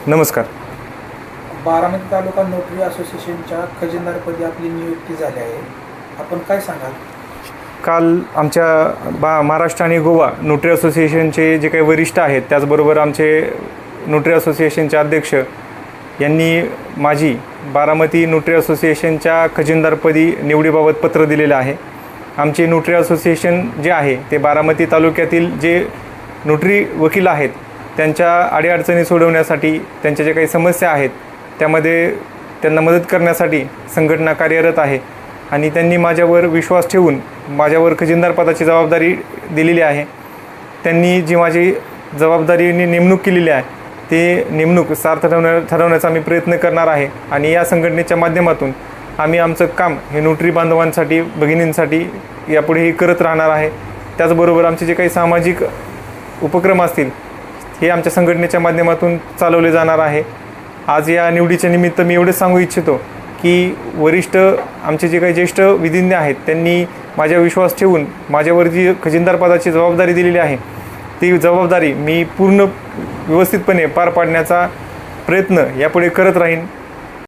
नमस्कार. बारामती तालुका नोटरी असोसिएशनच्या खजिनदारपदी आपली नियुक्ती झाली आहे. आपण काय सांगाल? काल आमच्या महाराष्ट्र आणि गोवा नोटरी असोसिएशनचे जे काही वरिष्ठ आहेत, त्याचबरोबर आमचे नोटरी असोसिएशनचे अध्यक्ष यांनी माझी बारामती नोटरी असोसिएशनच्या खजिनदारपदी निवडीबाबत पत्र दिलेलं आहे. आमचे नोटरी असोसिएशन जे आहे ते बारामती तालुक्यातील जे नोटरी वकील आहेत त्यांच्या अडीअडचणी सोडवण्यासाठी, त्यांच्या ज्या काही समस्या आहेत त्यामध्ये त्यांना मदत करण्यासाठी संघटना कार्यरत आहे. आणि त्यांनी माझ्यावर विश्वास ठेवून माझ्यावर खजिनदार पदाची जबाबदारी दिलेली आहे. त्यांनी जी माझी जबाबदारीने नेमणूक केलेली आहे ते नेमणूक सार्थ ठरवण्याचा मी प्रयत्न करणार आहे. आणि या संघटनेच्या माध्यमातून आम्ही आमचं काम हे नोटरी बांधवांसाठी, भगिनींसाठी यापुढेही करत राहणार आहे. त्याचबरोबर आमचे जे काही सामाजिक उपक्रम असतील हे आमच्या संघटनेच्या माध्यमातून चालवले जाणार आहे. आज या निवडीच्या निमित्त मी एवढंच सांगू इच्छितो की वरिष्ठ आमचे जे काही ज्येष्ठ विधिज्ञ आहेत त्यांनी माझ्या विश्वास ठेवून माझ्यावर जी खजिनदार पदाची जबाबदारी दिलेली आहे ती जबाबदारी मी पूर्ण व्यवस्थितपणे पार पाडण्याचा प्रयत्न यापुढे करत राहीन.